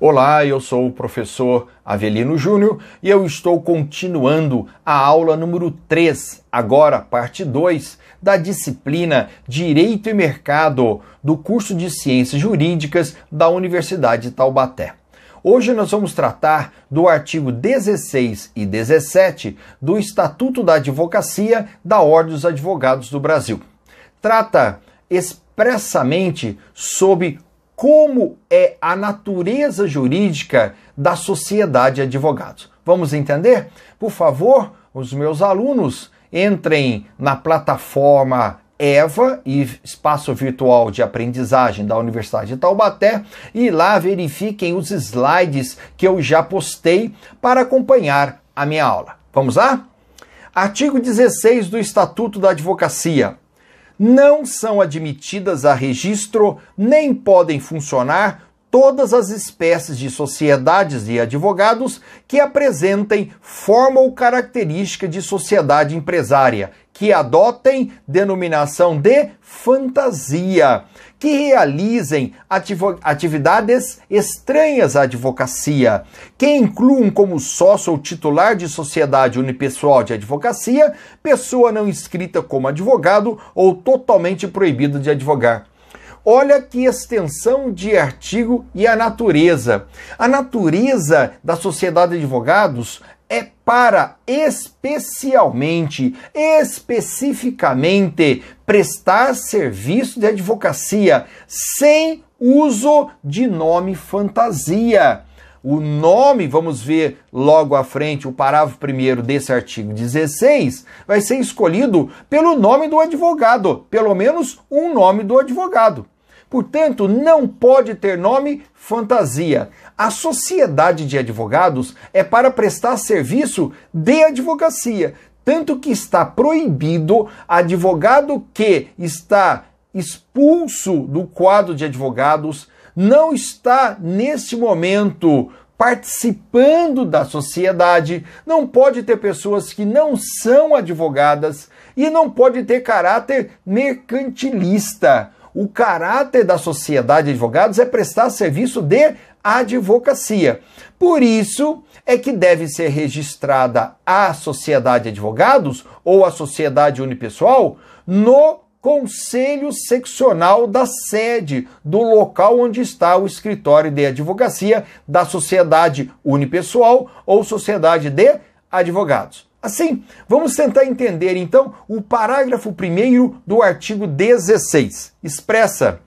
Olá, eu sou o professor Avelino Júnior e eu estou continuando a aula número 3, agora parte 2, da disciplina Direito e Mercado do curso de Ciências Jurídicas da Universidade de Taubaté. Hoje nós vamos tratar do artigo 16 e 17 do Estatuto da Advocacia da Ordem dos Advogados do Brasil. Trata expressamente sobre como é a natureza jurídica da sociedade de advogados. Vamos entender? Por favor, os meus alunos entrem na plataforma EVA, Espaço Virtual de Aprendizagem da Universidade de Taubaté, e lá verifiquem os slides que eu já postei para acompanhar a minha aula. Vamos lá? Artigo 16 do Estatuto da Advocacia. Não são admitidas a registro, nem podem funcionar todas as espécies de sociedades de advogados que apresentem forma ou característica de sociedade empresária, que adotem denominação de fantasia, que realizem atividades estranhas à advocacia, que incluam como sócio ou titular de sociedade unipessoal de advocacia, pessoa não inscrita como advogado ou totalmente proibido de advogar. Olha que extensão de artigo e a natureza. A natureza da sociedade de advogados é para especificamente prestar serviço de advocacia sem uso de nome fantasia. O nome, vamos ver logo à frente, o parágrafo 1º desse artigo 16, vai ser escolhido pelo nome do advogado, pelo menos um nome do advogado. Portanto, não pode ter nome fantasia. A sociedade de advogados é para prestar serviço de advocacia, tanto que está proibido advogado que está expulso do quadro de advogados, não está neste momento participando da sociedade, não pode ter pessoas que não são advogadas e não pode ter caráter mercantilista. O caráter da sociedade de advogados é prestar serviço de advocacia. Por isso é que deve ser registrada a sociedade de advogados ou a sociedade unipessoal no conselho seccional da sede, do local onde está o escritório de advocacia da sociedade unipessoal ou sociedade de advogados. Assim, vamos tentar entender, então, o parágrafo 1º do artigo 16. Expressa: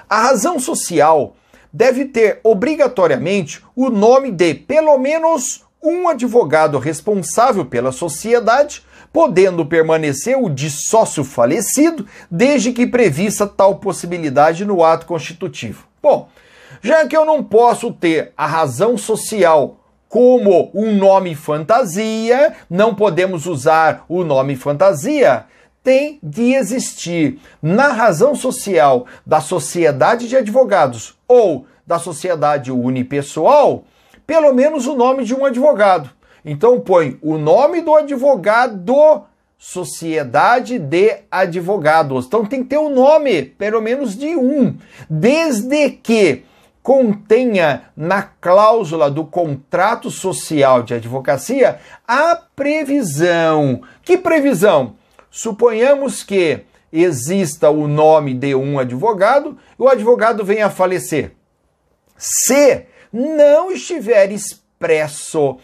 a razão social deve ter obrigatoriamente o nome de pelo menos um advogado responsável pela sociedade, podendo permanecer o de sócio falecido, desde que prevista tal possibilidade no ato constitutivo. Bom, já que eu não posso ter a razão social como um nome fantasia, não podemos usar o nome fantasia, tem de existir na razão social da sociedade de advogados ou da sociedade unipessoal, pelo menos o nome de um advogado. Então põe o nome do advogado, sociedade de advogados. Então tem que ter o nome, pelo menos de um, desde que contenha na cláusula do contrato social de advocacia a previsão. Que previsão? Suponhamos que exista o nome de um advogado e o advogado venha a falecer. Se não estiver expresso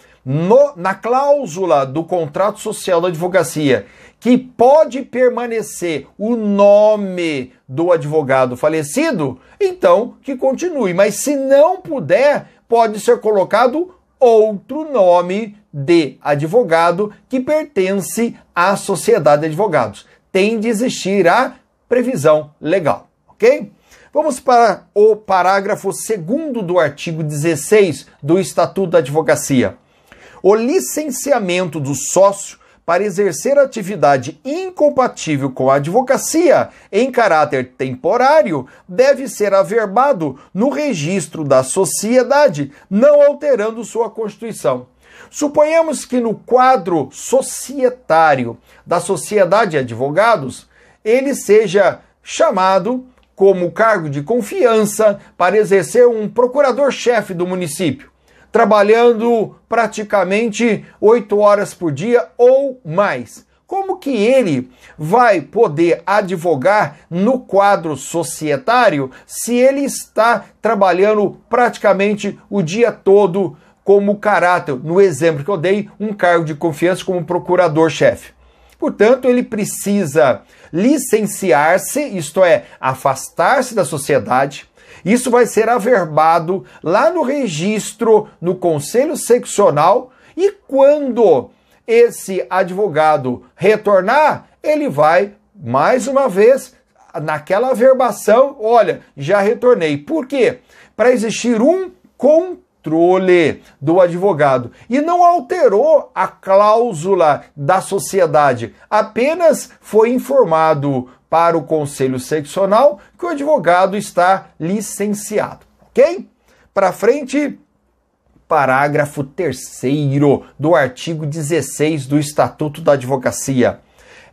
na cláusula do contrato social da advocacia que pode permanecer o nome do advogado falecido, então que continue. Mas se não puder, pode ser colocado outro nome de advogado que pertence à sociedade de advogados. Tem de existir a previsão legal, ok? Vamos para o parágrafo 2º do artigo 16 do Estatuto da Advocacia. O licenciamento do sócio para exercer atividade incompatível com a advocacia em caráter temporário deve ser averbado no registro da sociedade, não alterando sua constituição. Suponhamos que no quadro societário da sociedade de advogados, ele seja chamado como cargo de confiança para exercer um procurador-chefe do município, trabalhando praticamente 8 horas por dia ou mais. Como que ele vai poder advogar no quadro societário se ele está trabalhando praticamente o dia todo como caráter, no exemplo que eu dei, um cargo de confiança como procurador-chefe? Portanto, ele precisa licenciar-se, isto é, afastar-se da sociedade. Isso vai ser averbado lá no registro, no Conselho Seccional, e quando esse advogado retornar, ele vai, mais uma vez, naquela averbação, olha, já retornei. Por quê? Para existir um controle do advogado. E não alterou a cláusula da sociedade, apenas foi informado para o Conselho Seccional que o advogado está licenciado, ok? Para frente, parágrafo 3º do artigo 16 do Estatuto da Advocacia.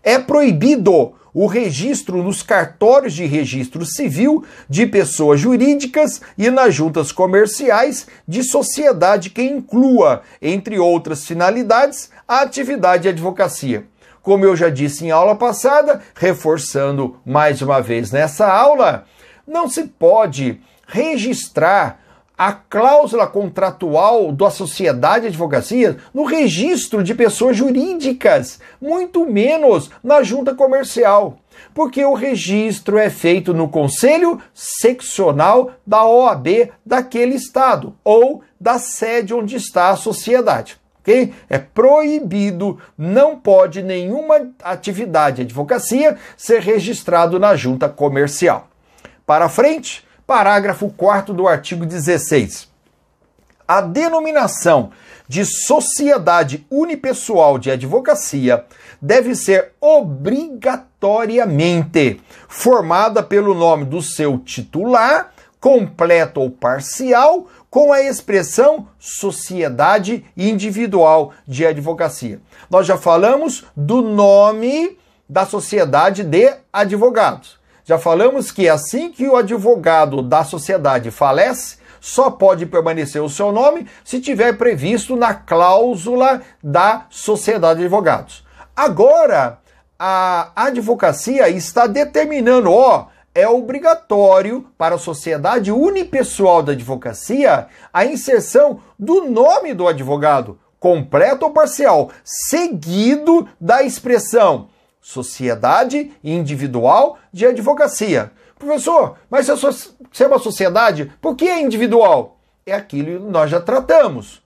É proibido o registro nos cartórios de registro civil de pessoas jurídicas e nas juntas comerciais de sociedade que inclua, entre outras finalidades, a atividade de advocacia. Como eu já disse em aula passada, reforçando mais uma vez nessa aula, não se pode registrar a cláusula contratual da sociedade de advocacia no registro de pessoas jurídicas, muito menos na junta comercial, porque o registro é feito no Conselho Seccional da OAB daquele estado ou da sede onde está a sociedade. Okay? É proibido, não pode nenhuma atividade de advocacia ser registrado na junta comercial. Para frente, parágrafo 4º do artigo 16. A denominação de sociedade unipessoal de advocacia deve ser obrigatoriamente formada pelo nome do seu titular, completo ou parcial, com a expressão sociedade individual de advocacia. Nós já falamos do nome da sociedade de advogados. Já falamos que assim que o advogado da sociedade falece, só pode permanecer o seu nome se tiver previsto na cláusula da sociedade de advogados. Agora, a advocacia está determinando, é obrigatório para a sociedade unipessoal da advocacia a inserção do nome do advogado, completo ou parcial, seguido da expressão sociedade individual de advocacia. Professor, mas se é uma sociedade, por que é individual? É aquilo que nós já tratamos.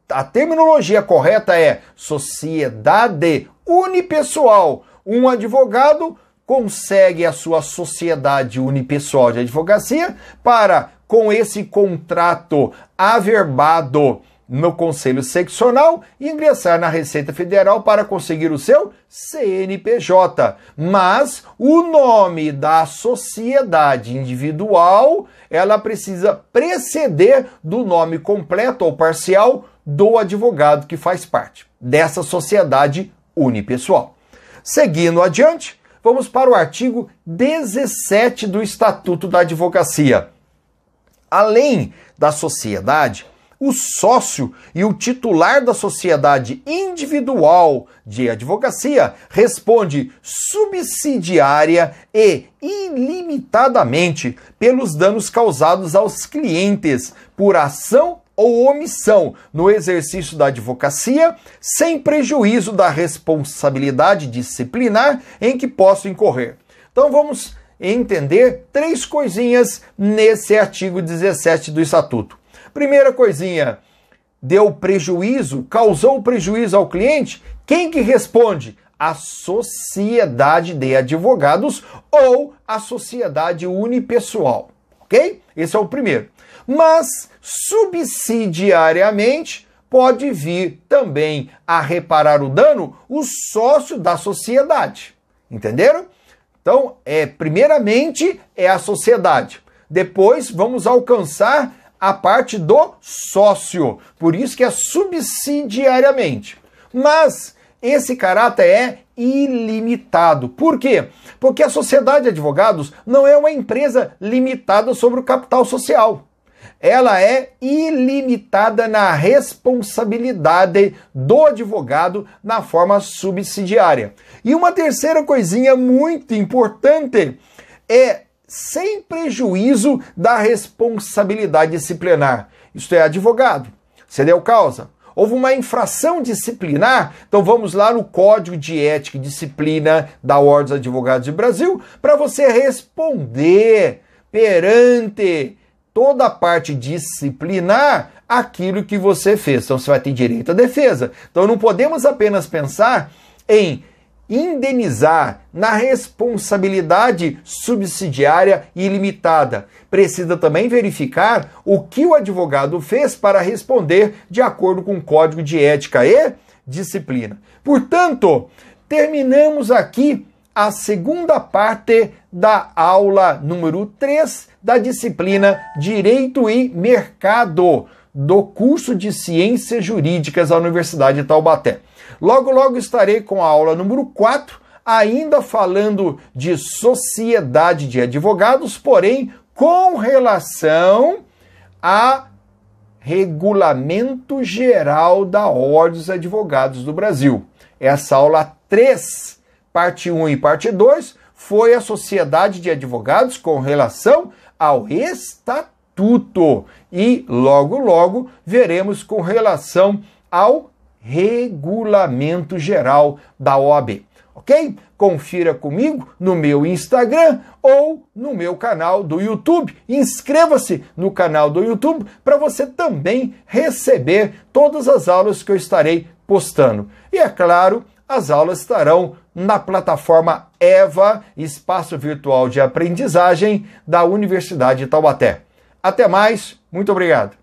A terminologia correta é sociedade unipessoal. Um advogado consegue a sua sociedade unipessoal de advocacia para, com esse contrato averbado no Conselho Seccional, ingressar na Receita Federal para conseguir o seu CNPJ. Mas o nome da sociedade individual, ela precisa preceder do nome completo ou parcial do advogado que faz parte dessa sociedade unipessoal. Seguindo adiante, vamos para o artigo 17 do Estatuto da Advocacia. Além da sociedade, o sócio e o titular da sociedade individual de advocacia responde subsidiária e ilimitadamente pelos danos causados aos clientes por ação ou omissão no exercício da advocacia, sem prejuízo da responsabilidade disciplinar em que possa incorrer. Então vamos entender 3 coisinhas nesse artigo 17 do Estatuto. Primeira coisinha, deu prejuízo, causou prejuízo ao cliente? Quem que responde? A sociedade de advogados ou a sociedade unipessoal, ok? Esse é o primeiro. Mas, subsidiariamente, pode vir também a reparar o dano o sócio da sociedade, entenderam? Então, primeiramente é a sociedade. Depois vamos alcançar a parte do sócio, por isso que é subsidiariamente. Mas esse caráter é ilimitado. Por quê? Porque a sociedade de advogados não é uma empresa limitada sobre o capital social. Ela é ilimitada na responsabilidade do advogado na forma subsidiária. E uma terceira coisinha muito importante é sem prejuízo da responsabilidade disciplinar. Isto é, advogado, você deu causa, houve uma infração disciplinar, então vamos lá no Código de Ética e Disciplina da Ordem dos Advogados do Brasil para você responder perante toda a parte disciplinar aquilo que você fez. Então você vai ter direito à defesa. Então não podemos apenas pensar em indenizar na responsabilidade subsidiária ilimitada. Precisa também verificar o que o advogado fez para responder de acordo com o Código de Ética e Disciplina. Portanto, terminamos aqui a segunda parte da aula número 3 da disciplina Direito e Mercado do curso de Ciências Jurídicas da Universidade de Taubaté. Logo, logo estarei com a aula número 4, ainda falando de sociedade de advogados, porém com relação a Regulamento Geral da Ordem dos Advogados do Brasil. Essa aula 3, parte 1 e parte 2, foi a sociedade de advogados com relação ao estatuto. E logo, logo, veremos com relação ao Regulamento Geral da OAB. Ok? Confira comigo no meu Instagram ou no meu canal do YouTube. Inscreva-se no canal do YouTube para você também receber todas as aulas que eu estarei postando. E é claro, as aulas estarão na plataforma EVA, Espaço Virtual de Aprendizagem da Universidade de Taubaté. Até mais, muito obrigado.